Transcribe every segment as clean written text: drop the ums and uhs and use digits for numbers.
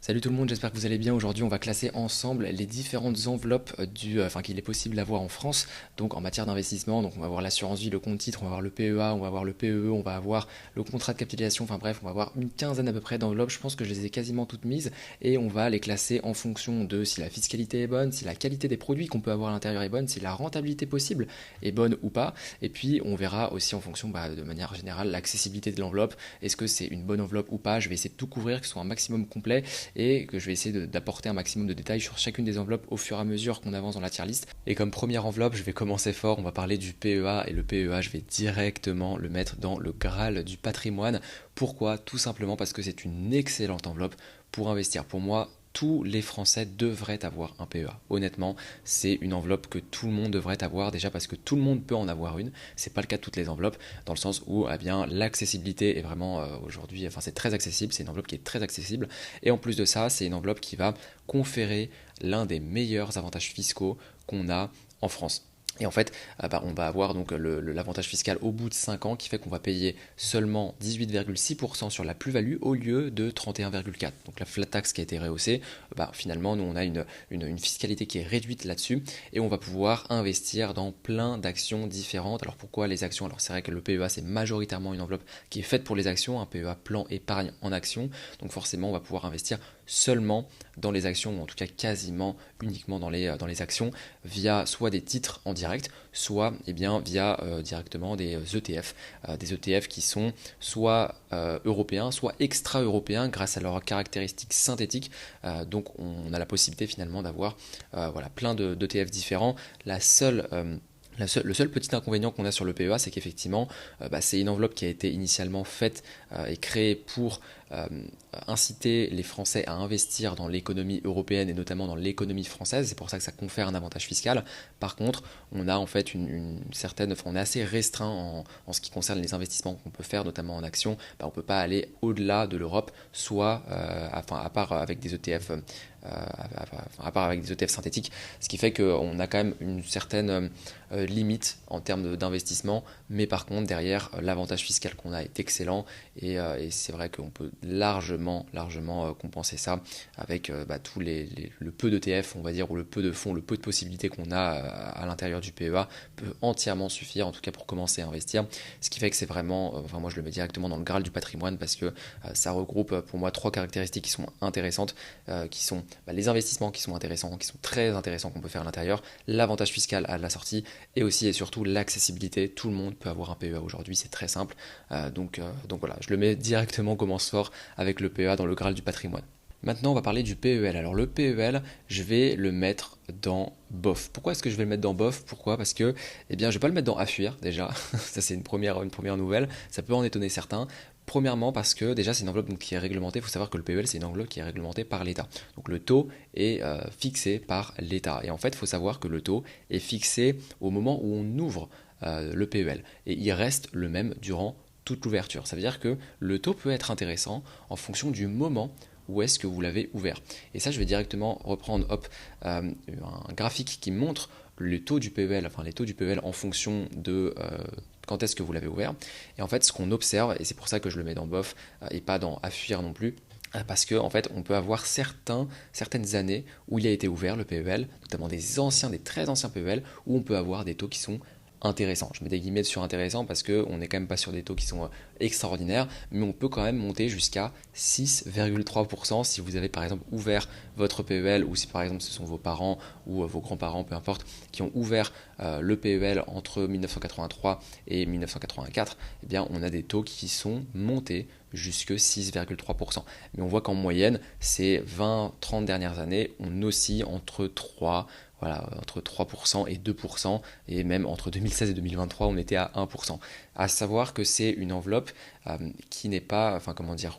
Salut tout le monde, j'espère que vous allez bien. Aujourd'hui, on va classer ensemble les différentes enveloppes qu'il est possible d'avoir en France. Donc en matière d'investissement, donc on va avoir l'assurance vie, le compte titre, on va avoir le PEA, on va avoir le PEE, on va avoir le contrat de capitalisation. Enfin bref, on va avoir une quinzaine à peu près d'enveloppes. Je pense que je les ai quasiment toutes mises et on va les classer en fonction de si la fiscalité est bonne, si la qualité des produits qu'on peut avoir à l'intérieur est bonne, si la rentabilité possible est bonne ou pas. Et puis on verra aussi en fonction de manière générale l'accessibilité de l'enveloppe. Est-ce que c'est une bonne enveloppe ou pas? Je vais essayer de tout couvrir, que ce soit un maximum complet et que je vais essayer d'apporter un maximum de détails sur chacune des enveloppes au fur et à mesure qu'on avance dans la tier list. Et comme première enveloppe, je vais commencer fort, on va parler du PEA, et le PEA, je vais directement le mettre dans le Graal du patrimoine. Pourquoi? Tout simplement parce que c'est une excellente enveloppe pour investir. Pour moi, tous les Français devraient avoir un PEA. Honnêtement, c'est une enveloppe que tout le monde devrait avoir, déjà parce que tout le monde peut en avoir une. C'est pas le cas de toutes les enveloppes, dans le sens où eh bien l'accessibilité est vraiment aujourd'hui, enfin c'est très accessible, c'est une enveloppe qui est très accessible. Et en plus de ça, c'est une enveloppe qui va conférer l'un des meilleurs avantages fiscaux qu'on a en France. Et en fait, on va avoir donc l'avantage fiscal au bout de 5 ans qui fait qu'on va payer seulement 18,6% sur la plus-value au lieu de 31,4%. Donc la flat tax qui a été rehaussée, finalement nous on a une fiscalité qui est réduite là-dessus et on va pouvoir investir dans plein d'actions différentes. Alors pourquoi les actions? Alors c'est vrai que le PEA c'est majoritairement une enveloppe qui est faite pour les actions, un PEA plan épargne en actions. Donc forcément on va pouvoir investir seulement dans les actions, ou en tout cas quasiment uniquement dans les actions, via soit des titres en direct, soit via directement des ETF qui sont soit européens, soit extra-européens grâce à leurs caractéristiques synthétiques. Donc on a la possibilité finalement d'avoir plein d'ETF différents. Le seul petit inconvénient qu'on a sur le PEA, c'est qu'effectivement, c'est une enveloppe qui a été initialement faite et créée pour inciter les Français à investir dans l'économie européenne et notamment dans l'économie française. C'est pour ça que ça confère un avantage fiscal. Par contre, on a en fait on est assez restreint en ce qui concerne les investissements qu'on peut faire, notamment en actions. On ne peut pas aller au-delà de l'Europe, soit, à part avec des ETF. À part avec des ETF synthétiques, ce qui fait qu'on a quand même une certaine limite en termes d'investissement, mais par contre derrière l'avantage fiscal qu'on a est excellent et c'est vrai qu'on peut largement compenser ça avec le peu d'ETF on va dire, ou le peu de fonds, le peu de possibilités qu'on a à l'intérieur du PEA peut entièrement suffire en tout cas pour commencer à investir, ce qui fait que c'est vraiment, moi je le mets directement dans le Graal du patrimoine parce que ça regroupe pour moi trois caractéristiques qui sont intéressantes, qui sont les investissements qui sont intéressants, qui sont très intéressants qu'on peut faire à l'intérieur, l'avantage fiscal à la sortie et aussi et surtout l'accessibilité. Tout le monde peut avoir un PEA aujourd'hui, c'est très simple. Donc voilà, je le mets directement comme fort avec le PEA dans le Graal du patrimoine. Maintenant, on va parler du PEL. Alors le PEL, je vais le mettre dans BOF. Pourquoi est-ce que je vais le mettre dans BOF? Pourquoi? Parce que, je ne vais pas le mettre dans à fuir déjà. Ça c'est une première nouvelle. Ça peut en étonner certains. Premièrement parce que déjà c'est une enveloppe qui est réglementée. Il faut savoir que le PEL c'est une enveloppe qui est réglementée par l'État. Donc le taux est fixé par l'État. Et en fait il faut savoir que le taux est fixé au moment où on ouvre le PEL. Et il reste le même durant toute l'ouverture. Ça veut dire que le taux peut être intéressant en fonction du moment où est-ce que vous l'avez ouvert. Et ça, je vais directement reprendre un graphique qui montre le taux du PEL, enfin les taux du PEL en fonction de quand est-ce que vous l'avez ouvert. Et en fait, ce qu'on observe, et c'est pour ça que je le mets dans BOF et pas dans à fuir non plus, parce qu'en fait, on peut avoir certaines années où il a été ouvert le PEL, notamment des très anciens PEL, où on peut avoir des taux qui sont intéressant. Je mets des guillemets sur intéressant parce qu'on n'est quand même pas sur des taux qui sont extraordinaires, mais on peut quand même monter jusqu'à 6,3% si vous avez par exemple ouvert votre PEL ou si par exemple ce sont vos parents ou vos grands-parents, peu importe, qui ont ouvert le PEL entre 1983 et 1984, eh bien on a des taux qui sont montés jusque 6,3%. Mais on voit qu'en moyenne, ces 20-30 dernières années, on oscille entre 3% et 2%, et même entre 2016 et 2023, on était à 1%. À savoir que c'est une enveloppe qui n'est pas,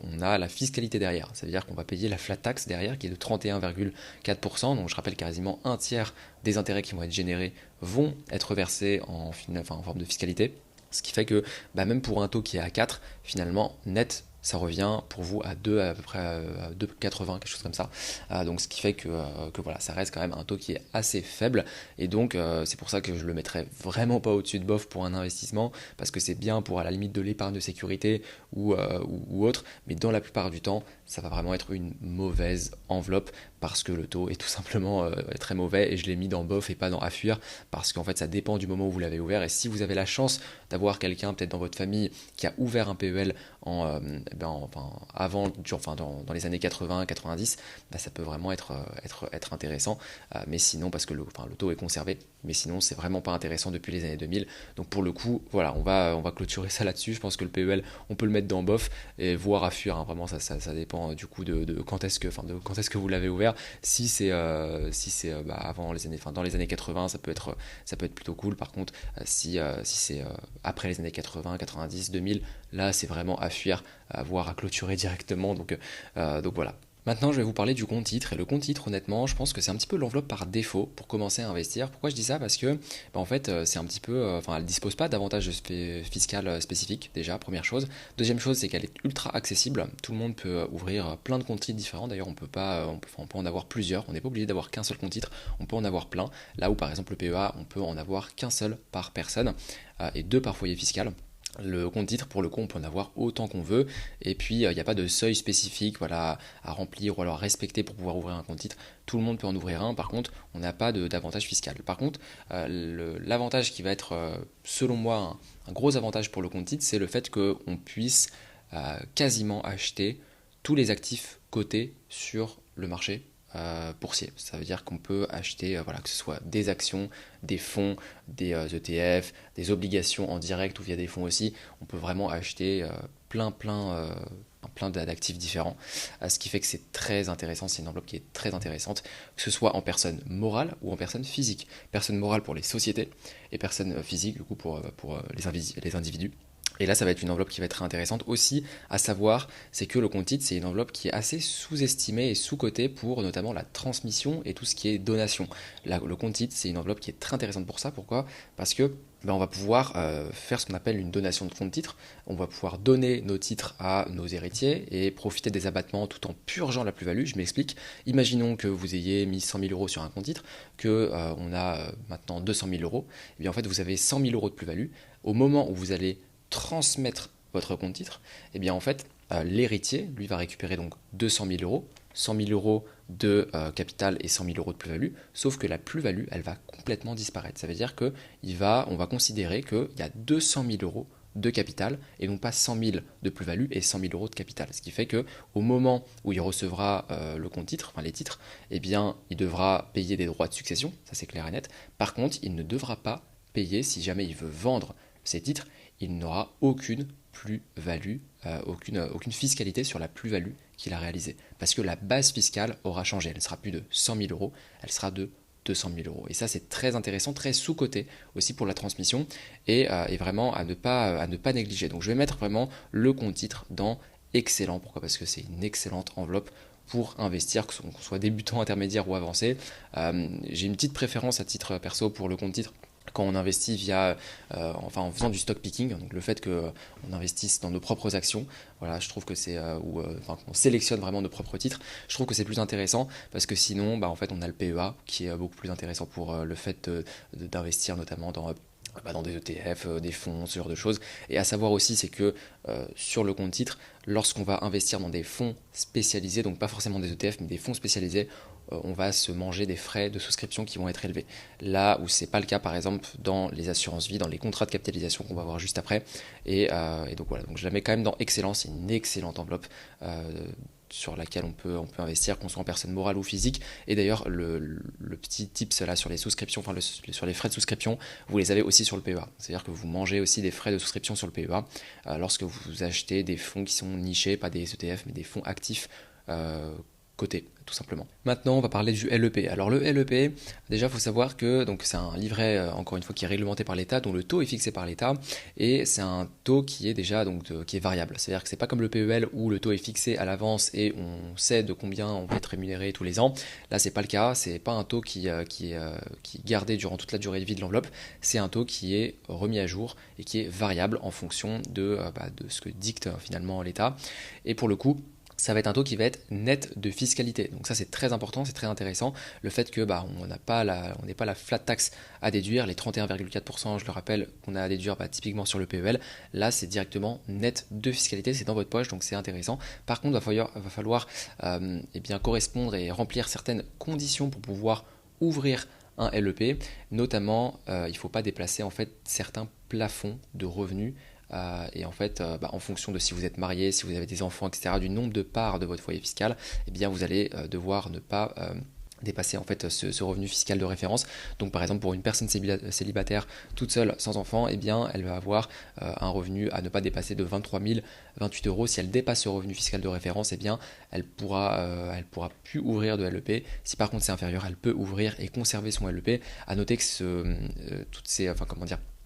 on a la fiscalité derrière. Ça veut dire qu'on va payer la flat tax derrière, qui est de 31,4%. Donc je rappelle quasiment un tiers des intérêts qui vont être générés vont être versés en forme de fiscalité. Ce qui fait que même pour un taux qui est à 4, finalement, net, ça revient pour vous à 2, à peu près à 2,80, quelque chose comme ça. Donc ce qui fait que voilà, ça reste quand même un taux qui est assez faible. Et donc c'est pour ça que je le mettrai vraiment pas au-dessus de BOF pour un investissement, parce que c'est bien pour à la limite de l'épargne de sécurité ou autre, mais dans la plupart du temps, ça va vraiment être une mauvaise enveloppe parce que le taux est tout simplement très mauvais et je l'ai mis dans bof et pas dans à fuir parce qu'en fait ça dépend du moment où vous l'avez ouvert et si vous avez la chance d'avoir quelqu'un peut-être dans votre famille qui a ouvert un PEL dans les années 80-90, ça peut vraiment être intéressant, mais sinon parce que le taux est conservé, mais sinon c'est vraiment pas intéressant depuis les années 2000. Donc pour le coup, voilà, on va clôturer ça là-dessus. Je pense que le PEL, on peut le mettre dans bof et voir à fuir, hein. Vraiment ça dépend du coup de quand est-ce que vous l'avez ouvert. Si c'est avant les années, dans les années 80, ça peut être plutôt cool. Par contre, si c'est après les années 80, 90, 2000, là c'est vraiment à fuir, voire à clôturer directement. Donc voilà. Maintenant, je vais vous parler du compte titre. Et le compte titre, honnêtement, je pense que c'est un petit peu l'enveloppe par défaut pour commencer à investir. Pourquoi je dis ça? Parce que, en fait, c'est un petit peu. Elle ne dispose pas d'avantages fiscal spécifiques, déjà, première chose. Deuxième chose, c'est qu'elle est ultra accessible. Tout le monde peut ouvrir plein de comptes titres différents. D'ailleurs, on peut en avoir plusieurs. On n'est pas obligé d'avoir qu'un seul compte titre. On peut en avoir plein. Là où, par exemple, le PEA, on peut en avoir qu'un seul par personne et deux par foyer fiscal. Le compte titre, pour le coup, on peut en avoir autant qu'on veut. Et puis, il n'y a pas de seuil spécifique à remplir ou alors à respecter pour pouvoir ouvrir un compte titre. Tout le monde peut en ouvrir un. Par contre, on n'a pas d'avantage fiscal. Par contre, l'avantage qui va être, selon moi, un gros avantage pour le compte titre, c'est le fait qu'on puisse quasiment acheter tous les actifs cotés sur le marché boursier. Ça veut dire qu'on peut acheter, que ce soit des actions, des fonds, des ETF, des obligations en direct ou via des fonds aussi. On peut vraiment acheter plein d'actifs différents. Ce qui fait que c'est très intéressant, c'est une enveloppe qui est très intéressante, que ce soit en personne morale ou en personne physique. Personne morale pour les sociétés et personne physique du coup pour les individus. Et là, ça va être une enveloppe qui va être très intéressante aussi, à savoir, c'est que le compte titre, c'est une enveloppe qui est assez sous-estimée et sous-cotée pour notamment la transmission et tout ce qui est donation. Là, le compte titre, c'est une enveloppe qui est très intéressante pour ça. Pourquoi? Parce que on va pouvoir faire ce qu'on appelle une donation de compte titre. On va pouvoir donner nos titres à nos héritiers et profiter des abattements tout en purgeant la plus-value. Je m'explique. Imaginons que vous ayez mis 100 000 euros sur un compte titre, que on a maintenant 200 000 euros. Et bien en fait, vous avez 100 000 euros de plus-value. Au moment où vous allez transmettre votre compte titre, et bien en fait, l'héritier, lui, va récupérer donc 200 000 euros, 100 000 euros de capital et 100 000 euros de plus-value, sauf que la plus-value, elle va complètement disparaître. Ça veut dire on va considérer qu'il y a 200 000 euros de capital et non pas 100 000 de plus-value et 100 000 euros de capital. Ce qui fait que au moment où il recevra le compte titre, les titres, eh bien, il devra payer des droits de succession, ça c'est clair et net. Par contre, il ne devra pas payer, si jamais il veut vendre ses titres, il n'aura aucune plus-value, aucune fiscalité sur la plus-value qu'il a réalisée. Parce que la base fiscale aura changé. Elle ne sera plus de 100 000 euros, elle sera de 200 000 euros. Et ça, c'est très intéressant, très sous-coté aussi pour la transmission et vraiment à ne pas négliger. Donc, je vais mettre vraiment le compte titre dans excellent. Pourquoi? Parce que c'est une excellente enveloppe pour investir, qu'on soit débutant, intermédiaire ou avancé. J'ai une petite préférence à titre perso pour le compte titre quand on investit en faisant du stock picking, donc le fait qu'on investisse dans nos propres actions, voilà, je trouve que qu'on sélectionne vraiment nos propres titres, je trouve que c'est plus intéressant parce que sinon, en fait, on a le PEA qui est beaucoup plus intéressant pour le fait d'investir notamment dans des ETF, des fonds, ce genre de choses. Et à savoir aussi, c'est que sur le compte titre, lorsqu'on va investir dans des fonds spécialisés, donc pas forcément des ETF, mais des fonds spécialisés, on va se manger des frais de souscription qui vont être élevés. Là où c'est pas le cas, par exemple, dans les assurances vie, dans les contrats de capitalisation qu'on va voir juste après. Et donc voilà, donc je la mets quand même dans excellent, c'est une excellente enveloppe sur laquelle on peut investir, qu'on soit en personne morale ou physique. Et d'ailleurs, le petit tips là sur les souscriptions, sur les frais de souscription, vous les avez aussi sur le PEA. C'est-à-dire que vous mangez aussi des frais de souscription sur le PEA lorsque vous achetez des fonds qui sont nichés, pas des ETF, mais des fonds actifs cotés, tout simplement. Maintenant, on va parler du LEP. Alors le LEP, déjà, il faut savoir que c'est un livret, encore une fois, qui est réglementé par l'État, dont le taux est fixé par l'État, et c'est un taux qui est déjà qui est variable. C'est-à-dire que c'est pas comme le PEL où le taux est fixé à l'avance et on sait de combien on va être rémunéré tous les ans. Là, c'est pas le cas. C'est pas un taux qui est gardé durant toute la durée de vie de l'enveloppe. C'est un taux qui est remis à jour et qui est variable en fonction de ce que dicte finalement l'État. Et pour le coup, ça va être un taux qui va être net de fiscalité. Donc ça c'est très important, c'est très intéressant. Le fait que on n'est pas la flat tax à déduire, les 31,4%, je le rappelle, qu'on a à déduire typiquement sur le PEL, là c'est directement net de fiscalité, c'est dans votre poche, donc c'est intéressant. Par contre, va falloir correspondre et remplir certaines conditions pour pouvoir ouvrir un LEP, notamment il ne faut pas déplacer en fait certains plafonds de revenus et en fait, en fonction de si vous êtes marié, si vous avez des enfants, etc., du nombre de parts de votre foyer fiscal, eh bien vous allez devoir ne pas dépasser en fait ce revenu fiscal de référence. Donc par exemple pour une personne célibataire toute seule sans enfant, eh bien elle va avoir un revenu à ne pas dépasser de 23 028 euros. Si elle dépasse ce revenu fiscal de référence, eh bien elle pourra plus ouvrir de LEP. Si par contre c'est inférieur, elle peut ouvrir et conserver son LEP. À noter que toutes ces,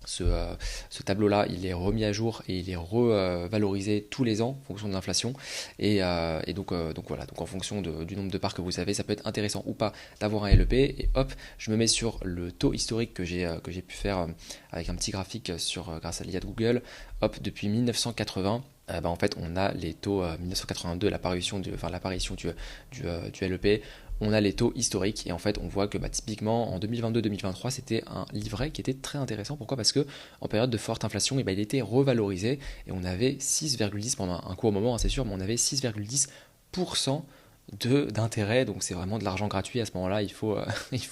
ce tableau-là, il est remis à jour et il est revalorisé tous les ans en fonction de l'inflation. Donc voilà, donc en fonction du nombre de parts que vous avez, ça peut être intéressant ou pas d'avoir un LEP. Et hop, je me mets sur le taux historique que j'ai pu faire avec un petit graphique grâce à l'IA de Google. Hop, depuis 1980. En fait, on a les taux 1982, l'apparition du LEP, on a les taux historiques et en fait on voit que typiquement en 2022-2023 c'était un livret qui était très intéressant. Pourquoi? Parce que en période de forte inflation, il était revalorisé et on avait 6,10 pendant un court moment, c'est sûr, mais on avait 6,10% d'intérêt, donc c'est vraiment de l'argent gratuit à ce moment-là. Il faut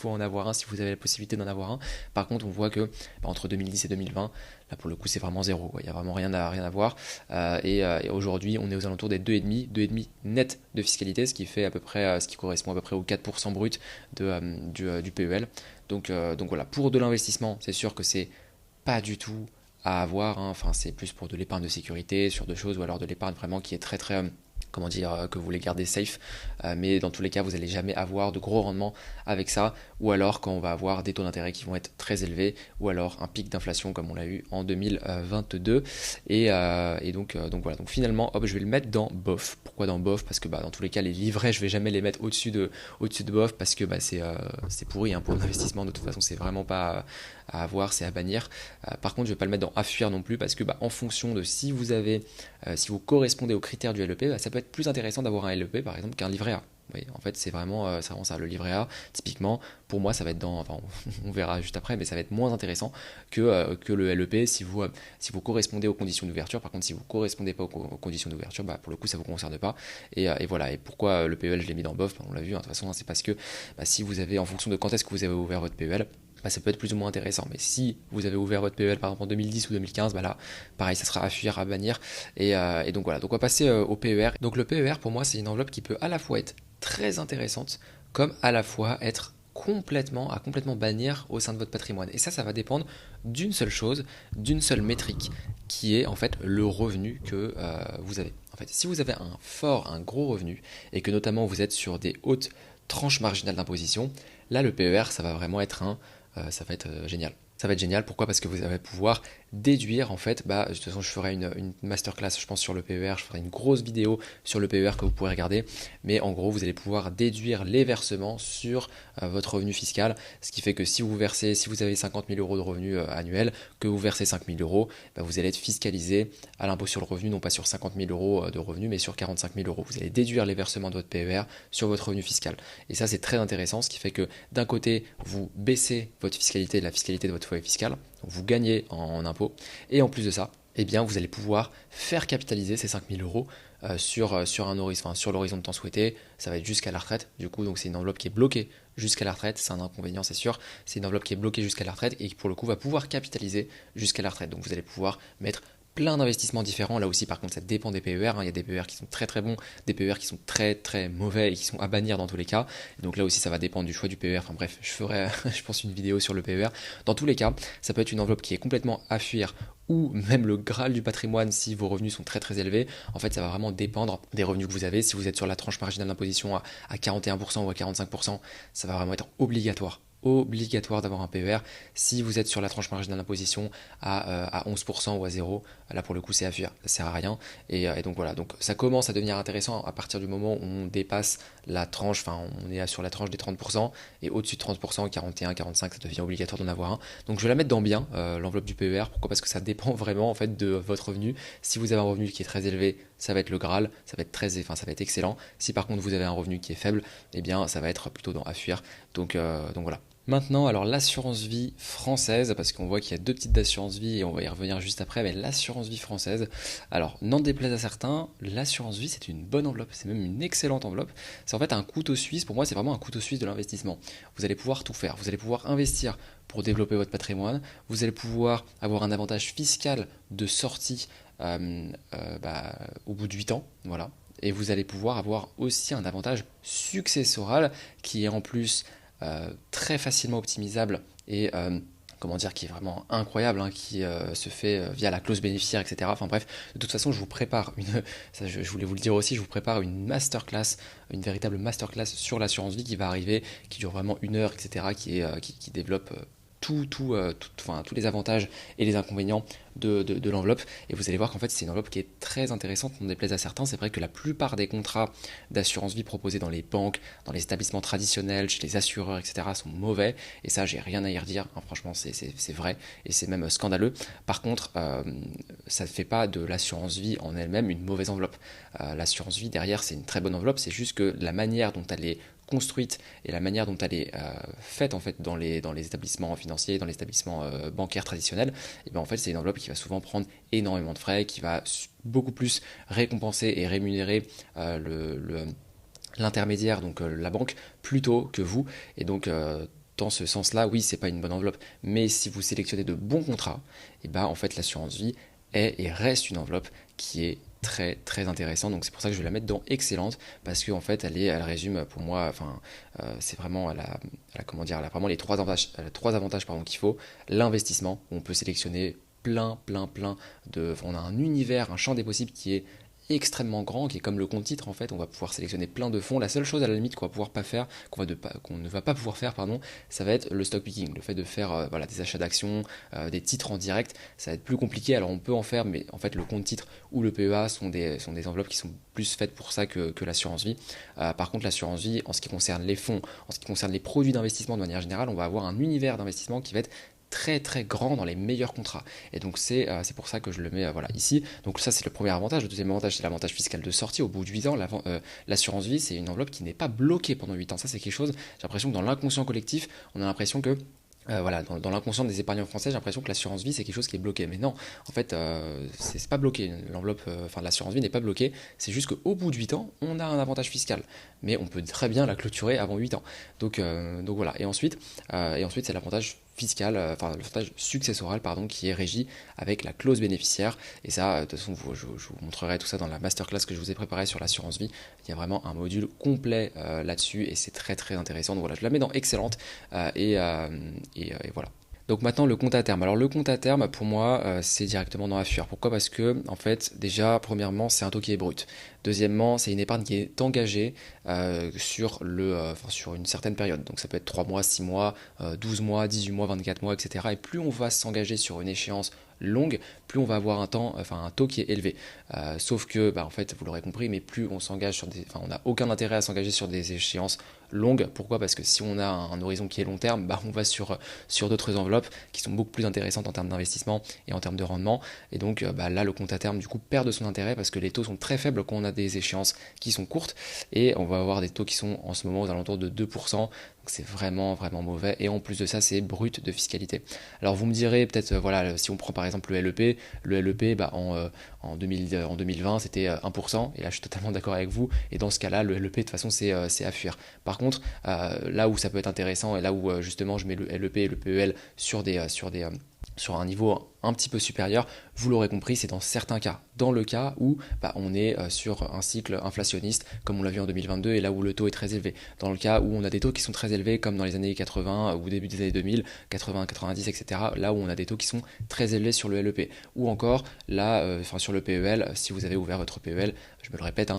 en avoir un si vous avez la possibilité d'en avoir un. Par contre, on voit que entre 2010 et 2020, là pour le coup c'est vraiment zéro, quoi. Il n'y a vraiment rien à voir. Et aujourd'hui on est aux alentours des 2,5 net de fiscalité, ce qui fait à peu près, ce qui correspond à peu près aux 4% brut du PEL. Donc voilà, pour de l'investissement, c'est sûr que c'est pas du tout à avoir, hein. Enfin c'est plus pour de l'épargne de sécurité, sur deux choses, ou alors de l'épargne vraiment qui est très très que vous voulez garder safe, mais dans tous les cas vous n'allez jamais avoir de gros rendements avec ça, ou alors quand on va avoir des taux d'intérêt qui vont être très élevés, ou alors un pic d'inflation comme on l'a eu en 2022, et donc voilà, donc finalement hop, je vais le mettre dans BOF. Pourquoi dans BOF? Parce que dans tous les cas les livrets je vais jamais les mettre au-dessus de BOF, parce que c'est pourri, hein, pour l'investissement. De toute façon c'est vraiment pas à avoir, c'est à bannir. Par contre je vais pas le mettre dans à fuir non plus, parce que en fonction de si vous correspondez aux critères du LEP, ça peut être plus intéressant d'avoir un LEP par exemple qu'un livret A. Oui, en fait c'est vraiment ça. Le livret A, typiquement, pour moi ça va être on verra juste après, mais ça va être moins intéressant que le LEP si vous correspondez aux conditions d'ouverture. Par contre, si vous ne correspondez pas aux conditions d'ouverture, pour le coup ça ne vous concerne pas. Et voilà. Et pourquoi le PEL je l'ai mis dans BOF? On l'a vu, hein, de toute façon, hein, c'est parce que si vous avez, en fonction de quand est-ce que vous avez ouvert votre PEL, ça peut être plus ou moins intéressant. Mais si vous avez ouvert votre PEL par exemple en 2010 ou 2015, là pareil, ça sera à fuir, à bannir. Et donc voilà, donc on va passer au PER. Donc le PER pour moi c'est une enveloppe qui peut à la fois être très intéressante comme à la fois être complètement bannir au sein de votre patrimoine. Et ça va dépendre d'une seule chose, d'une seule métrique, qui est en fait le revenu que vous avez. En fait, si vous avez un gros revenu, et que notamment vous êtes sur des hautes tranches marginales d'imposition, là le PER ça va vraiment être ça va être génial. Ça va être génial, pourquoi? Parce que vous allez pouvoir déduire en fait, de toute façon je ferai une masterclass je pense sur le PER, je ferai une grosse vidéo sur le PER que vous pourrez regarder, mais en gros vous allez pouvoir déduire les versements sur votre revenu fiscal, ce qui fait que si vous avez 50 000 euros de revenus annuels, que vous versez 5 000 euros, vous allez être fiscalisé à l'impôt sur le revenu, non pas sur 50 000 euros de revenus, mais sur 45 000 euros. Vous allez déduire les versements de votre PER sur votre revenu fiscal. Et ça c'est très intéressant, ce qui fait que d'un côté vous baissez votre fiscalité, la fiscalité de votre foyer fiscal, donc vous gagnez en impôts, et en plus de ça, vous allez pouvoir faire capitaliser ces 5 000 euros sur l'horizon de temps souhaité. Ça va être jusqu'à la retraite, du coup, donc c'est une enveloppe qui est bloquée jusqu'à la retraite. C'est un inconvénient, c'est sûr. C'est une enveloppe qui est bloquée jusqu'à la retraite et qui, pour le coup, va pouvoir capitaliser jusqu'à la retraite. Donc vous allez pouvoir mettre plein d'investissements différents. Là aussi, par contre, ça dépend des PER, hein. Il y a des PER qui sont très très bons, des PER qui sont très très mauvais et qui sont à bannir dans tous les cas. Et donc là aussi, ça va dépendre du choix du PER. Enfin bref, je ferai, je pense, une vidéo sur le PER. Dans tous les cas, ça peut être une enveloppe qui est complètement à fuir, ou même le Graal du patrimoine si vos revenus sont très très élevés. En fait, ça va vraiment dépendre des revenus que vous avez. Si vous êtes sur la tranche marginale d'imposition à 41% ou à 45%, ça va vraiment être obligatoire obligatoire d'avoir un PER. Si vous êtes sur la tranche marginale d'imposition à 11% ou à 0, là pour le coup c'est à fuir, ça sert à rien. Et donc voilà, donc ça commence à devenir intéressant à partir du moment où on dépasse la tranche, enfin on est sur la tranche des 30%, et au-dessus de 30%, 41, 45, ça devient obligatoire d'en avoir un. Donc je vais la mettre dans bien, l'enveloppe du PER. Pourquoi? Parce que ça dépend vraiment en fait de votre revenu. Si vous avez un revenu qui est très élevé, ça va être le Graal, ça va être excellent. Si par contre vous avez un revenu qui est faible, eh bien ça va être plutôt dans à fuir. Donc voilà. Maintenant, alors l'assurance vie française, parce qu'on voit qu'il y a deux types d'assurance vie et on va y revenir juste après, mais l'assurance vie française, alors n'en déplaise à certains, l'assurance vie c'est une bonne enveloppe, c'est même une excellente enveloppe. C'est en fait un couteau suisse, pour moi c'est vraiment un couteau suisse de l'investissement. Vous allez pouvoir tout faire, vous allez pouvoir investir pour développer votre patrimoine, vous allez pouvoir avoir un avantage fiscal de sortie au bout de 8 ans, voilà. Et vous allez pouvoir avoir aussi un avantage successoral qui est en plus très facilement optimisable et comment dire, qui est vraiment incroyable, hein, qui se fait via la clause bénéficiaire, etc. Enfin bref, de toute façon, je vous prépare ça je voulais vous le dire aussi, je vous prépare une masterclass, une véritable masterclass sur l'assurance vie qui va arriver, qui dure vraiment 1 heure, etc., qui développe tous les avantages et les inconvénients de l'enveloppe. Et vous allez voir qu'en fait c'est une enveloppe qui est très intéressante, on déplaise à certains. C'est vrai que la plupart des contrats d'assurance vie proposés dans les banques, dans les établissements traditionnels, chez les assureurs, etc. sont mauvais. Et ça, j'ai rien à y redire, hein. Franchement c'est vrai et c'est même scandaleux. Par contre, ça ne fait pas de l'assurance vie en elle-même une mauvaise enveloppe. L'assurance vie derrière c'est une très bonne enveloppe, c'est juste que la manière dont elle est construite et la manière dont elle est faite en fait dans les établissements financiers, dans les établissements bancaires traditionnels, et bien en fait c'est une enveloppe qui va souvent prendre énormément de frais, qui va beaucoup plus récompenser et rémunérer l'intermédiaire, donc la banque, plutôt que vous. Et donc dans ce sens-là, oui, c'est pas une bonne enveloppe, mais si vous sélectionnez de bons contrats, et ben en fait l'assurance vie est et reste une enveloppe qui est très très intéressante. Donc c'est pour ça que je vais la mettre dans excellente, parce qu'en fait elle résume pour moi, enfin c'est vraiment comment dire, elle a vraiment les trois avantages pardon, qu'il faut. L'investissement, où on peut sélectionner plein on a un univers, un champ des possibles qui est extrêmement grand, qui est comme le compte titre en fait. On va pouvoir sélectionner plein de fonds. La seule chose à la limite qu'on va pouvoir pas faire, qu'on ne va pas pouvoir faire, pardon, ça va être le stock picking, le fait de faire des achats d'actions, des titres en direct. Ça va être plus compliqué. Alors on peut en faire, mais en fait le compte titre ou le PEA sont des enveloppes qui sont plus faites pour ça que l'assurance vie. Par contre l'assurance vie, en ce qui concerne les fonds, en ce qui concerne les produits d'investissement de manière générale, on va avoir un univers d'investissement qui va être très très grand dans les meilleurs contrats. Et donc c'est pour ça que je le mets ici. Donc ça c'est le premier avantage. Le deuxième avantage c'est l'avantage fiscal de sortie. Au bout de 8 ans, l'assurance vie c'est une enveloppe qui n'est pas bloquée pendant 8 ans. Ça c'est quelque chose, j'ai l'impression que dans l'inconscient collectif, on a l'impression que dans l'inconscient des épargnants français, j'ai l'impression que l'assurance vie c'est quelque chose qui est bloqué. Mais non, en fait, c'est pas bloqué. L'enveloppe, de l'assurance vie n'est pas bloquée. C'est juste qu'au bout de 8 ans, on a un avantage fiscal. Mais on peut très bien la clôturer avant 8 ans. Donc voilà. Et ensuite c'est l'avantage fiscal, l'avantage successoral, pardon, qui est régi avec la clause bénéficiaire. Et ça, de toute façon, je vous montrerai tout ça dans la masterclass que je vous ai préparée sur l'assurance vie. Il y a vraiment un module complet là-dessus et c'est très très intéressant. Donc voilà, je la mets dans excellente et voilà. Donc maintenant le compte à terme. Alors le compte à terme pour moi c'est directement dans la fuir. Pourquoi? Parce que en fait déjà premièrement c'est un taux qui est brut. Deuxièmement c'est une épargne qui est engagée sur une certaine période. Donc ça peut être 3 mois, 6 mois, 12 mois, 18 mois, 24 mois, etc. Et plus on va s'engager sur une échéance longue, plus on va avoir un taux qui est élevé. Sauf que, en fait, vous l'aurez compris, mais plus on s'engage on n'a aucun intérêt à s'engager sur des échéances longues. Pourquoi? Parce que si on a un horizon qui est long terme, on va sur d'autres enveloppes qui sont beaucoup plus intéressantes en termes d'investissement et en termes de rendement. Et donc là, le compte à terme, du coup, perd de son intérêt parce que les taux sont très faibles quand on a des échéances qui sont courtes et on va avoir des taux qui sont en ce moment aux alentours de 2%. Donc c'est vraiment vraiment mauvais et en plus de ça c'est brut de fiscalité. Alors vous me direz peut-être si on prend par exemple le LEP en 2020 c'était 1% et là je suis totalement d'accord avec vous et dans ce cas là le LEP de toute façon c'est à fuir. Par contre là où ça peut être intéressant et là où justement je mets le LEP et le PEL sur des sur un niveau un petit peu supérieur, vous l'aurez compris, c'est dans certains cas. Dans le cas où on est sur un cycle inflationniste, comme on l'a vu en 2022, et là où le taux est très élevé. Dans le cas où on a des taux qui sont très élevés, comme dans les années 80 ou début des années 2000, 80, 90, etc. Là où on a des taux qui sont très élevés sur le LEP. Ou encore, là, sur le PEL, si vous avez ouvert votre PEL, je me le répète,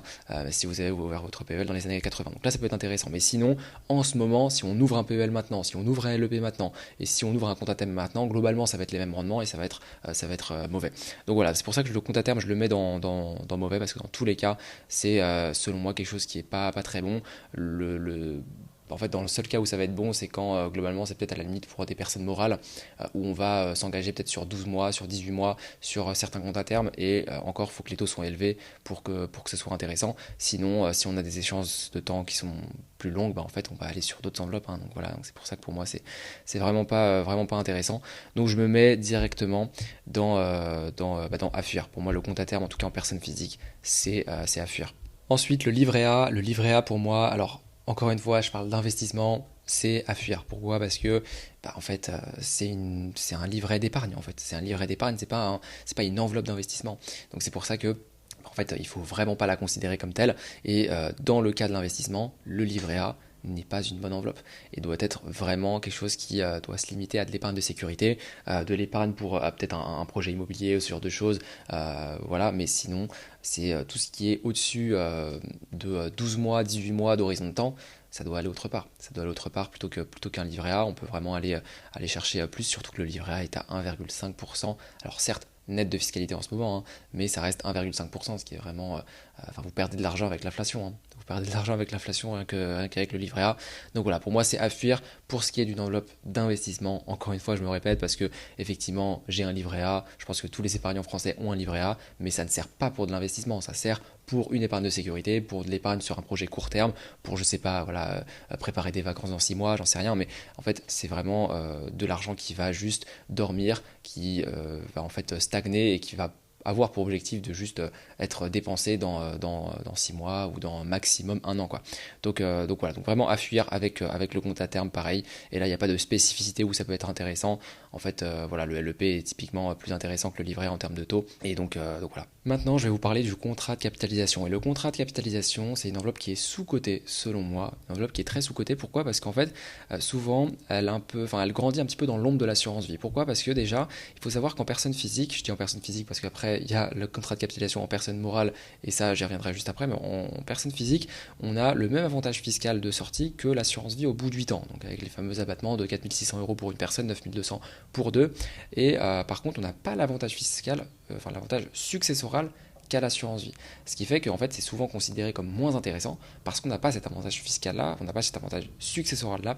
si vous avez ouvert votre PEL dans les années 80. Donc là, ça peut être intéressant. Mais sinon, en ce moment, si on ouvre un PEL maintenant, si on ouvre un LEP maintenant, et si on ouvre un compte à terme maintenant, globalement, ça va être les mêmes rendements et ça va être mauvais. Donc voilà, c'est pour ça que le compte à terme, je le mets dans mauvais, parce que dans tous les cas, c'est selon moi quelque chose qui est pas très bon. En fait, dans le seul cas où ça va être bon, c'est quand globalement c'est peut-être à la limite pour des personnes morales, où on va s'engager peut-être sur 12 mois, sur 18 mois, sur certains comptes à terme, et encore, il faut que les taux soient élevés pour que ce soit intéressant. Sinon, si on a des échéances de temps qui sont plus longues, en fait, on va aller sur d'autres enveloppes. Donc voilà, donc c'est pour ça que pour moi, c'est vraiment pas intéressant. Donc je me mets directement dans à fuir. Pour moi, le compte à terme, en tout cas en personne physique, c'est à fuir. Ensuite, le livret A. Le livret A, pour moi, alors encore une fois, je parle d'investissement, c'est à fuir. Pourquoi? Parce que, en fait, c'est un livret d'épargne. En fait, c'est un livret d'épargne, c'est pas une enveloppe d'investissement. Donc c'est pour ça que, en fait, il faut vraiment pas la considérer comme telle. Et dans le cas de l'investissement, le livret A n'est pas une bonne enveloppe et doit être vraiment quelque chose qui doit se limiter à de l'épargne de sécurité, de l'épargne pour peut-être un projet immobilier ou ce genre de choses, voilà. Mais sinon, c'est tout ce qui est au-dessus de 12 mois, 18 mois d'horizon de temps, ça doit aller autre part. Ça doit aller autre part plutôt qu'un livret A. On peut vraiment aller chercher plus, surtout que le livret A est à 1,5%. Alors certes, net de fiscalité en ce moment, mais ça reste 1,5%, ce qui est vraiment... vous perdez de l'argent avec l'inflation. Vous perdez de l'argent avec l'inflation rien qu'avec le livret A. Donc voilà, pour moi, c'est à fuir pour ce qui est d'une enveloppe d'investissement. Encore une fois, je me répète, parce que effectivement, j'ai un livret A. Je pense que tous les épargnants français ont un livret A, mais ça ne sert pas pour de l'investissement. Ça sert pour une épargne de sécurité, pour de l'épargne sur un projet court terme, pour, je sais pas, voilà, préparer des vacances dans 6 mois, j'en sais rien, mais en fait, c'est vraiment de l'argent qui va juste dormir, qui va en fait stagner et qui va avoir pour objectif de juste être dépensé dans 6 mois ou dans maximum un an, quoi. Donc voilà, donc vraiment à fuir avec le compte à terme, pareil. Et là, il n'y a pas de spécificité où ça peut être intéressant. En fait, voilà, le LEP est typiquement plus intéressant que le livret en termes de taux. Et donc voilà. Maintenant, je vais vous parler du contrat de capitalisation. Et le contrat de capitalisation, c'est une enveloppe qui est sous-cotée, selon moi. Une enveloppe qui est très sous-cotée. Pourquoi? Parce qu'en fait, souvent, elle grandit un petit peu dans l'ombre de l'assurance vie. Pourquoi? Parce que déjà, il faut savoir qu'en personne physique, je dis en personne physique parce qu'après, il y a le contrat de capitalisation en personne morale, et ça, j'y reviendrai juste après, mais en personne physique, on a le même avantage fiscal de sortie que l'assurance vie au bout de 8 ans. Donc avec les fameux abattements de 4 600 € pour une personne, 9 200 pour deux. Et par contre, on n'a pas l'avantage fiscal, l'avantage successoral qu'à l'assurance vie. Ce qui fait qu'en fait, c'est souvent considéré comme moins intéressant parce qu'on n'a pas cet avantage fiscal-là, on n'a pas cet avantage successoral-là,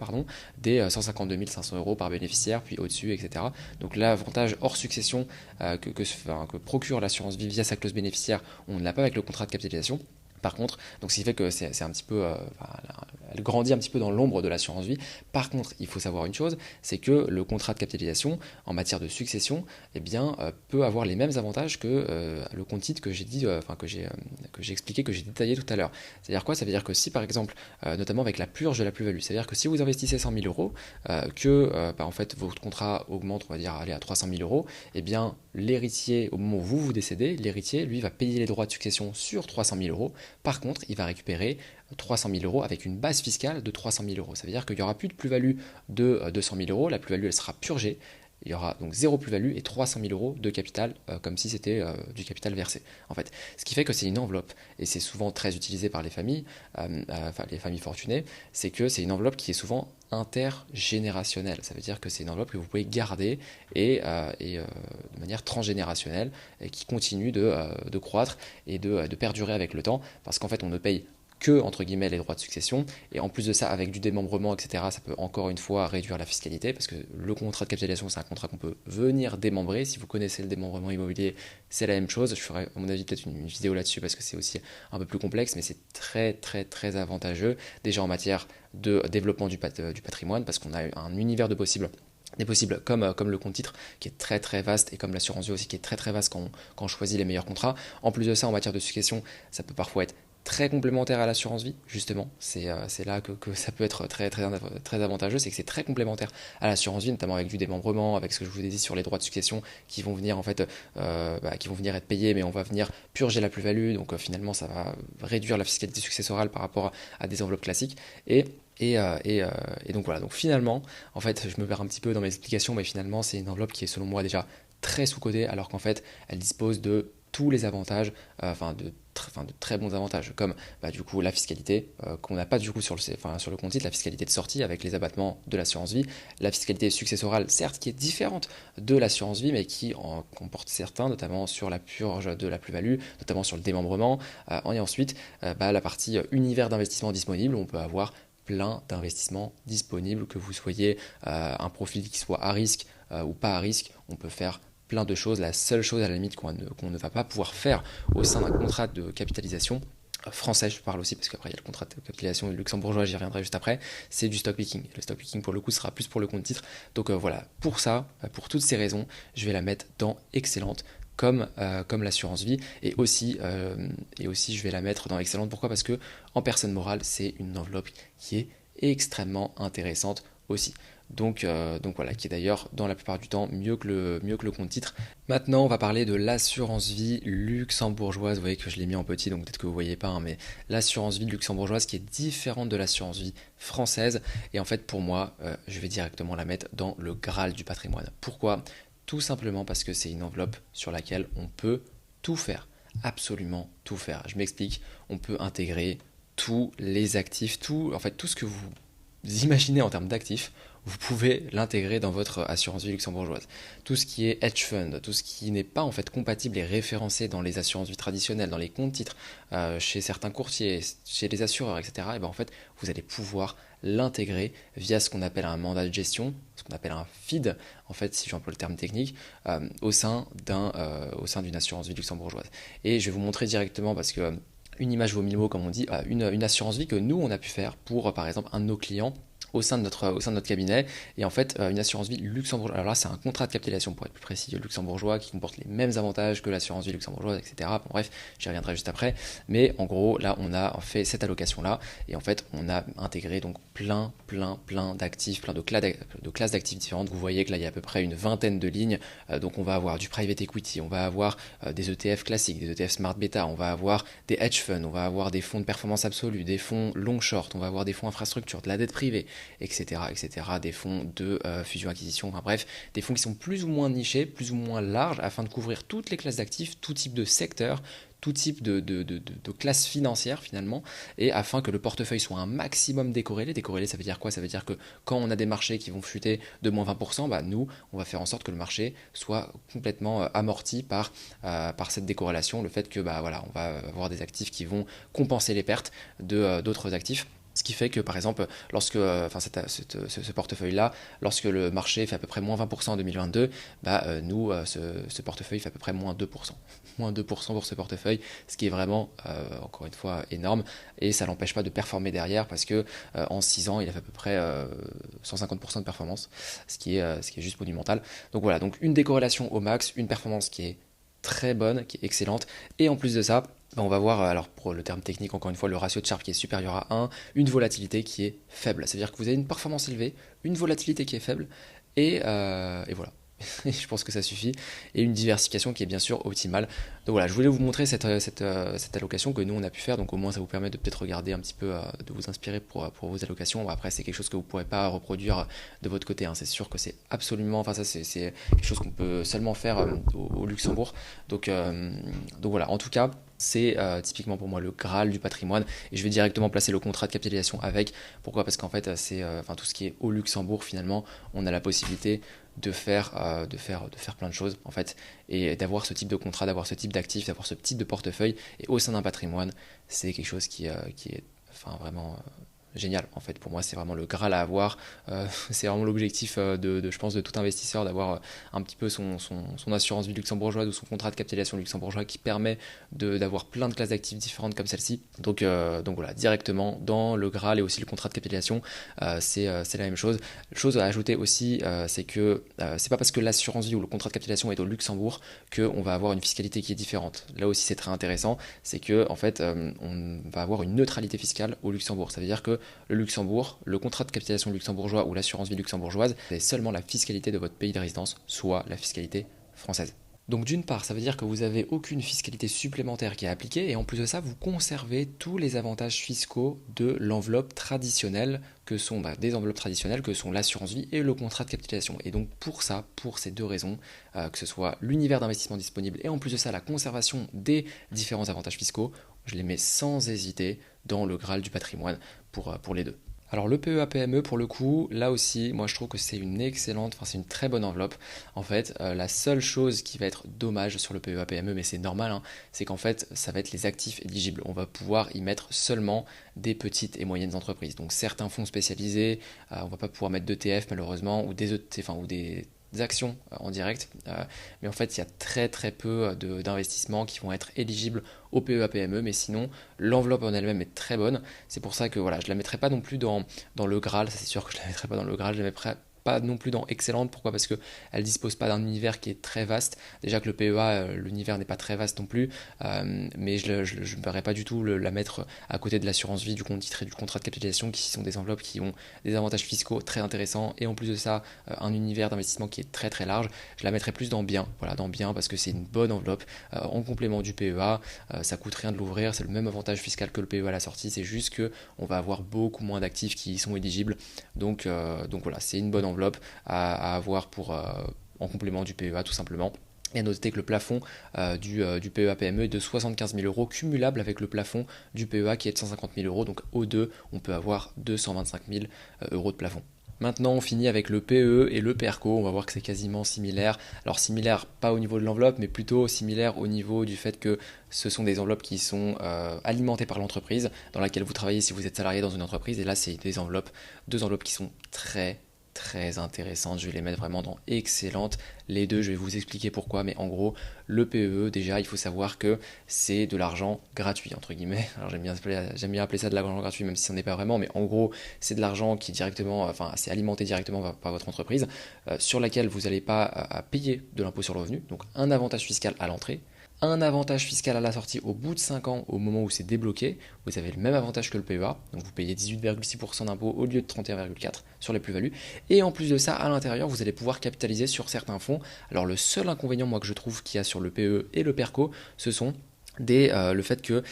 des 152 500 € par bénéficiaire, puis au-dessus, etc. Donc l'avantage hors succession que procure l'assurance vie via sa clause bénéficiaire, on ne l'a pas avec le contrat de capitalisation. Par contre, donc ce qui fait que c'est un petit peu, elle grandit un petit peu dans l'ombre de l'assurance vie. Par contre, il faut savoir une chose, c'est que le contrat de capitalisation en matière de succession, peut avoir les mêmes avantages que le compte titre que j'ai dit, que j'ai expliqué, que j'ai détaillé tout à l'heure. C'est-à-dire quoi? Ça veut dire que si par exemple, notamment avec la purge de la plus-value, c'est-à-dire que si vous investissez 100 000 €, en fait votre contrat augmente, on va dire, aller à 300 000 €, l'héritier, au moment où vous décédez, l'héritier, lui, va payer les droits de succession sur 300 000 €. Par contre, il va récupérer 300 000 € avec une base fiscale de 300 000 €. Ça veut dire qu'il n'y aura plus de plus-value de 200 000 €. La plus-value, elle sera purgée. Il y aura donc zéro plus-value et 300 000 € de capital, comme si c'était du capital versé. En fait, ce qui fait que c'est une enveloppe, et c'est souvent très utilisé par les familles fortunées, c'est que c'est une enveloppe qui est souvent intergénérationnelle. Ça veut dire que c'est une enveloppe que vous pouvez garder et de manière transgénérationnelle, et qui continue de croître et de perdurer avec le temps, parce qu'en fait, on ne paye que, entre guillemets, les droits de succession, et en plus de ça, avec du démembrement, etc., ça peut encore une fois réduire la fiscalité, parce que le contrat de capitalisation, c'est un contrat qu'on peut venir démembrer. Si vous connaissez le démembrement immobilier, c'est la même chose. Je ferai, à mon avis, peut-être une vidéo là-dessus, parce que c'est aussi un peu plus complexe, mais c'est très très très avantageux, déjà en matière de développement du patrimoine, parce qu'on a un univers de possibles, des possibles, comme le compte titre qui est très très vaste, et comme l'assurance vie aussi qui est très très vaste quand on choisit les meilleurs contrats. En plus de ça, en matière de succession, ça peut parfois être très complémentaire à l'assurance vie, justement. C'est là que ça peut être très avantageux, c'est que c'est très complémentaire à l'assurance vie, notamment avec du démembrement, avec ce que je vous ai dit sur les droits de succession qui vont venir en fait, qui vont venir être payés, mais on va venir purger la plus-value, donc finalement ça va réduire la fiscalité successorale par rapport à des enveloppes classiques. Et et donc voilà, donc finalement, en fait, je me perds un petit peu dans mes explications, mais finalement, c'est une enveloppe qui est selon moi déjà très sous-cotée, alors qu'en fait, elle dispose de tous les avantages, enfin de très bons avantages, comme du coup la fiscalité, qu'on n'a pas du coup sur le compte titre, la fiscalité de sortie avec les abattements de l'assurance vie, la fiscalité successorale, certes qui est différente de l'assurance vie, mais qui en comporte certains, notamment sur la purge de la plus-value, notamment sur le démembrement, et ensuite la partie univers d'investissement disponible, on peut avoir plein d'investissements disponibles, que vous soyez un profil qui soit à risque ou pas à risque, on peut faire plein de choses. La seule chose à la limite qu'on ne va pas pouvoir faire au sein d'un contrat de capitalisation, français je parle aussi, parce qu'après il y a le contrat de capitalisation luxembourgeois, j'y reviendrai juste après, c'est du stock picking. Le stock picking pour le coup sera plus pour le compte titre. Donc voilà, pour ça, pour toutes ces raisons, je vais la mettre dans excellente, comme l'assurance vie, et aussi je vais la mettre dans excellente. Pourquoi? Parce que en personne morale, c'est une enveloppe qui est extrêmement intéressante aussi. Donc voilà, qui est d'ailleurs dans la plupart du temps mieux que le compte titre. Maintenant, on va parler de l'assurance vie luxembourgeoise. Vous voyez que je l'ai mis en petit, donc peut-être que vous ne voyez pas, hein, mais l'assurance vie luxembourgeoise qui est différente de l'assurance vie française. Et en fait, pour moi, je vais directement la mettre dans le Graal du patrimoine. Pourquoi? Tout simplement parce que c'est une enveloppe sur laquelle on peut tout faire, absolument tout faire. Je m'explique, on peut intégrer tous les actifs, en fait tout ce que vous imaginez en termes d'actifs, vous pouvez l'intégrer dans votre assurance vie luxembourgeoise. Tout ce qui est hedge fund, tout ce qui n'est pas en fait compatible et référencé dans les assurances vie traditionnelles, dans les comptes titres, chez certains courtiers, chez les assureurs, etc. Et ben en fait, vous allez pouvoir l'intégrer via ce qu'on appelle un mandat de gestion, ce qu'on appelle un FID, en fait, si j'emploie le terme technique, au sein d'une assurance vie luxembourgeoise. Et je vais vous montrer directement parce que une image vaut mille mots, comme on dit, une assurance vie que nous, on a pu faire pour, par exemple, un de nos clients au sein de notre cabinet. Et en fait, une assurance vie luxembourgeoise, alors là, c'est un contrat de capitalisation, pour être plus précis, luxembourgeois, qui comporte les mêmes avantages que l'assurance vie luxembourgeoise, etc. Bon, bref, j'y reviendrai juste après. Mais en gros, là, on a fait cette allocation-là. Et en fait, on a intégré donc plein d'actifs, plein de classes d'actifs différentes. Vous voyez que là, il y a à peu près une vingtaine de lignes. Donc, on va avoir du private equity, on va avoir des ETF classiques, des ETF smart beta, on va avoir des hedge funds, on va avoir des fonds de performance absolue, des fonds long short, on va avoir des fonds infrastructure, de la dette privée, etc., des fonds de fusion-acquisition, enfin bref, des fonds qui sont plus ou moins nichés, plus ou moins larges, afin de couvrir toutes les classes d'actifs, tout type de secteur, tout type de classe financière finalement, et afin que le portefeuille soit un maximum décorrélé. Décorrélé, ça veut dire quoi? Ça veut dire que quand on a des marchés qui vont chuter de moins 20%, nous, on va faire en sorte que le marché soit complètement amorti par cette décorrélation, le fait que voilà, on va avoir des actifs qui vont compenser les pertes d'autres actifs. Ce qui fait que, par exemple, lorsque, ce portefeuille-là, lorsque le marché fait à peu près moins 20% en 2022, nous, ce portefeuille fait à peu près moins 2%. Moins 2% pour ce portefeuille, ce qui est vraiment, encore une fois, énorme. Et ça n'empêche pas de performer derrière parce que en 6 ans, il a fait à peu près 150% de performance, ce qui est juste monumental. Donc voilà, donc une décorrélation au max, une performance qui est très bonne, qui est excellente. Et en plus de ça, on va voir, alors pour le terme technique, encore une fois, le ratio de Sharpe qui est supérieur à 1, une volatilité qui est faible. C'est-à-dire que vous avez une performance élevée, une volatilité qui est faible, et voilà. Je pense que ça suffit. Et une diversification qui est bien sûr optimale. Donc voilà, je voulais vous montrer cette allocation que nous on a pu faire. Donc au moins ça vous permet de peut-être regarder un petit peu, de vous inspirer pour vos allocations. Bon, après c'est quelque chose que vous ne pourrez pas reproduire de votre côté, hein. C'est sûr que c'est absolument, enfin ça c'est quelque chose qu'on peut seulement faire au Luxembourg. Donc voilà, en tout cas c'est typiquement pour moi le Graal du patrimoine, et je vais directement placer le contrat de capitalisation avec. Pourquoi? Parce qu'en fait c'est tout ce qui est au Luxembourg, finalement on a la possibilité de faire plein de choses en fait, et d'avoir ce type de contrat, d'avoir ce type d'actif, d'avoir ce type de portefeuille, et au sein d'un patrimoine, c'est quelque chose qui est vraiment génial. En fait, pour moi, c'est vraiment le Graal à avoir. C'est vraiment l'objectif je pense, de tout investisseur, d'avoir un petit peu son assurance vie luxembourgeoise ou son contrat de capitalisation luxembourgeois qui permet d'avoir plein de classes d'actifs différentes comme celle-ci. Donc voilà, directement dans le Graal et aussi le contrat de capitalisation, c'est la même chose. Chose à ajouter aussi, c'est que c'est pas parce que l'assurance vie ou le contrat de capitalisation est au Luxembourg qu'on va avoir une fiscalité qui est différente. Là aussi, c'est très intéressant, c'est que en fait, on va avoir une neutralité fiscale au Luxembourg. Ça veut dire que le Luxembourg, le contrat de capitalisation luxembourgeois ou l'assurance vie luxembourgeoise, c'est seulement la fiscalité de votre pays de résidence, soit la fiscalité française. Donc d'une part, ça veut dire que vous n'avez aucune fiscalité supplémentaire qui est appliquée et en plus de ça, vous conservez tous les avantages fiscaux de l'enveloppe traditionnelle que sont des enveloppes traditionnelles que sont l'assurance vie et le contrat de capitalisation. Et donc pour ça, pour ces deux raisons, que ce soit l'univers d'investissement disponible et en plus de ça la conservation des différents avantages fiscaux, je les mets sans hésiter dans le Graal du patrimoine pour les deux. Alors le PEA-PME pour le coup, là aussi, moi je trouve que c'est c'est une très bonne enveloppe. En fait, la seule chose qui va être dommage sur le PEA-PME, mais c'est normal, hein, c'est qu'en fait, ça va être les actifs éligibles. On va pouvoir y mettre seulement des petites et moyennes entreprises. Donc certains fonds spécialisés, on va pas pouvoir mettre d'ETF malheureusement, ou des ou des actions en direct, mais en fait il y a très très peu d'investissements qui vont être éligibles au PEA-PME, mais sinon l'enveloppe en elle-même est très bonne. C'est pour ça que voilà, je la mettrai pas non plus dans le Graal, ça c'est sûr que je la mettrai pas dans le Graal, je la mettrai pas non plus dans excellente. Pourquoi? Parce qu'elle dispose pas d'un univers qui est très vaste. Déjà que le PEA, l'univers n'est pas très vaste non plus, mais je ne verrais pas du tout la mettre à côté de l'assurance vie, du compte titre et du contrat de capitalisation, qui sont des enveloppes qui ont des avantages fiscaux très intéressants et en plus de ça, un univers d'investissement qui est très très large. Je la mettrais plus dans bien, voilà, dans bien parce que c'est une bonne enveloppe en complément du PEA. Ça coûte rien de l'ouvrir, c'est le même avantage fiscal que le PEA à la sortie, c'est juste que on va avoir beaucoup moins d'actifs qui y sont éligibles. Donc voilà, c'est une bonne enveloppe à avoir en complément du PEA tout simplement. Et à noter que le plafond du PEA-PME est de 75 000 euros cumulable avec le plafond du PEA qui est de 150 000 euros. Donc aux deux, on peut avoir 225 000 euros de plafond. Maintenant, on finit avec le PE et le PERCO. On va voir que c'est quasiment similaire. Alors similaire, pas au niveau de l'enveloppe, mais plutôt similaire au niveau du fait que ce sont des enveloppes qui sont alimentées par l'entreprise dans laquelle vous travaillez si vous êtes salarié dans une entreprise. Et là, c'est deux enveloppes qui sont très intéressantes. Je vais les mettre vraiment dans excellentes. Les deux, je vais vous expliquer pourquoi, mais en gros, le PE, déjà, il faut savoir que c'est de l'argent gratuit, entre guillemets. Alors j'aime bien appeler ça de l'argent gratuit, même si ce n'est pas vraiment, mais en gros, c'est de l'argent qui est directement, c'est alimenté directement par votre entreprise, sur laquelle vous n'allez pas à payer de l'impôt sur le revenu, donc un avantage fiscal à l'entrée, un avantage fiscal à la sortie au bout de 5 ans, au moment où c'est débloqué. Vous avez le même avantage que le PEA, donc vous payez 18,6% d'impôt au lieu de 31,4% sur les plus-values. Et en plus de ça, à l'intérieur, vous allez pouvoir capitaliser sur certains fonds. Alors le seul inconvénient, moi, que je trouve qu'il y a sur le PE et le PERCO, ce sont le fait que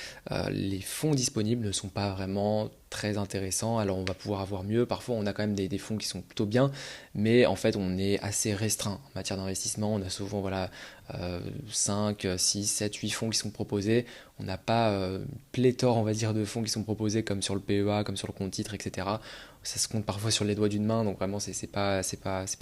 les fonds disponibles ne sont pas vraiment très intéressants. Alors on va pouvoir avoir mieux, parfois on a quand même des fonds qui sont plutôt bien, mais en fait on est assez restreint en matière d'investissement. On a souvent 5, 6, 7, 8 fonds qui sont proposés. On n'a pas pléthore on va dire de fonds qui sont proposés comme sur le PEA, comme sur le compte titre, etc. Ça se compte parfois sur les doigts d'une main, donc vraiment c'est pas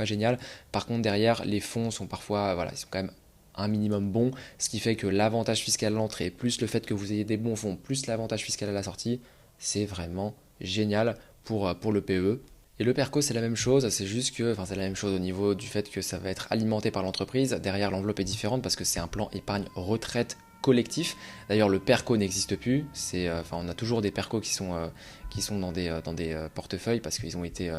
génial. Par contre derrière les fonds sont parfois ils sont quand même un minimum bon, ce qui fait que l'avantage fiscal à l'entrée, plus le fait que vous ayez des bons fonds, plus l'avantage fiscal à la sortie, c'est vraiment génial pour le PE. Et le PERCO, c'est la même chose, c'est juste que, c'est la même chose au niveau du fait que ça va être alimenté par l'entreprise. Derrière, l'enveloppe est différente parce que c'est un plan épargne retraite collectif. D'ailleurs, le PERCO n'existe plus. On a toujours des PERCO qui sont dans des portefeuilles parce qu'ils ont été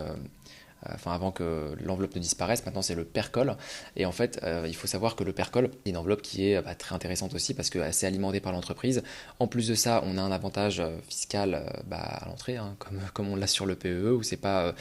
avant que l'enveloppe ne disparaisse. Maintenant c'est le PERCOL, et en fait il faut savoir que le PERCOL est une enveloppe qui est très intéressante aussi parce que c'est alimentée par l'entreprise. En plus de ça, on a un avantage fiscal à l'entrée, hein, comme on l'a sur le PEE où c'est pas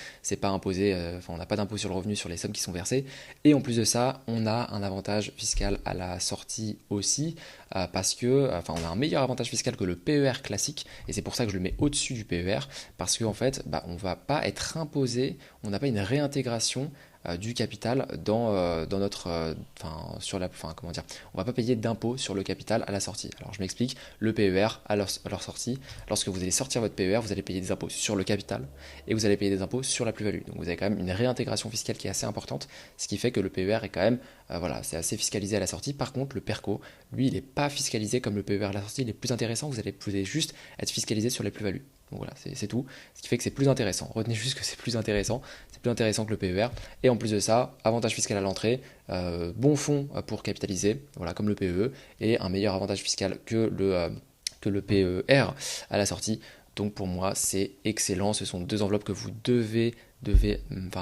imposé, on n'a pas d'impôt sur le revenu sur les sommes qui sont versées, et en plus de ça on a un avantage fiscal à la sortie aussi, parce que on a un meilleur avantage fiscal que le PER classique, et c'est pour ça que je le mets au-dessus du PER, parce qu'en fait on va pas être imposé, on n'a pas une réintégration du capital dans notre, comment dire, on va pas payer d'impôt sur le capital à la sortie. Alors je m'explique, le PER à leur sortie, lorsque vous allez sortir votre PER, vous allez payer des impôts sur le capital et vous allez payer des impôts sur la plus-value. Donc vous avez quand même une réintégration fiscale qui est assez importante, ce qui fait que le PER est quand même, voilà, c'est assez fiscalisé à la sortie. Par contre, le PERCO, lui, il n'est pas fiscalisé comme le PER à la sortie, il est plus intéressant, vous allez juste être fiscalisé sur les plus-values. Donc voilà, c'est tout. Ce qui fait que c'est plus intéressant. Retenez juste que c'est plus intéressant que le PER. Et en plus de ça, avantage fiscal à l'entrée, bon fonds pour capitaliser, voilà, comme le PEE, et un meilleur avantage fiscal que le PER à la sortie. Donc pour moi, c'est excellent. Ce sont deux enveloppes que vous devez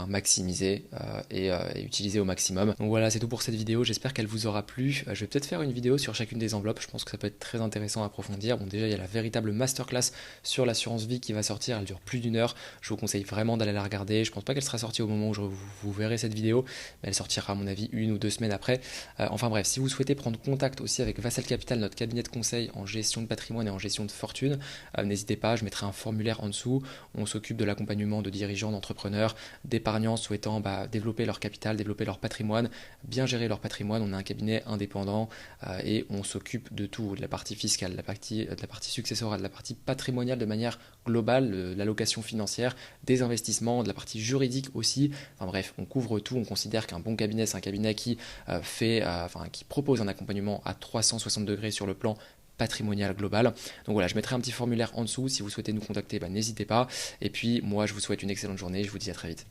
maximiser et utiliser au maximum. Donc voilà, c'est tout pour cette vidéo, j'espère qu'elle vous aura plu. Je vais peut-être faire une vidéo sur chacune des enveloppes, je pense que ça peut être très intéressant à approfondir. Bon, déjà il y a la véritable masterclass sur l'assurance vie qui va sortir, elle dure plus d'1 heure, je vous conseille vraiment d'aller la regarder. Je pense pas qu'elle sera sortie au moment où vous verrez cette vidéo, mais elle sortira à mon avis 1 ou 2 semaines après. Enfin bref, si vous souhaitez prendre contact aussi avec Vassal Capital, notre cabinet de conseil en gestion de patrimoine et en gestion de fortune, n'hésitez pas, je mettrai un formulaire en dessous. On s'occupe de l'accompagnement de dirigeants, d'entrepreneurs, d'épargnants souhaitant développer leur capital, développer leur patrimoine, bien gérer leur patrimoine. On a un cabinet indépendant et on s'occupe de tout, de la partie fiscale, de la partie successorale, de la partie patrimoniale de manière globale, de l'allocation financière, des investissements, de la partie juridique aussi. Enfin bref, on couvre tout. On considère qu'un bon cabinet, c'est un cabinet qui propose un accompagnement à 360 degrés sur le plan patrimonial global. Donc voilà, je mettrai un petit formulaire en dessous. Si vous souhaitez nous contacter, n'hésitez pas. Et puis moi, je vous souhaite une excellente journée. Je vous dis à très vite.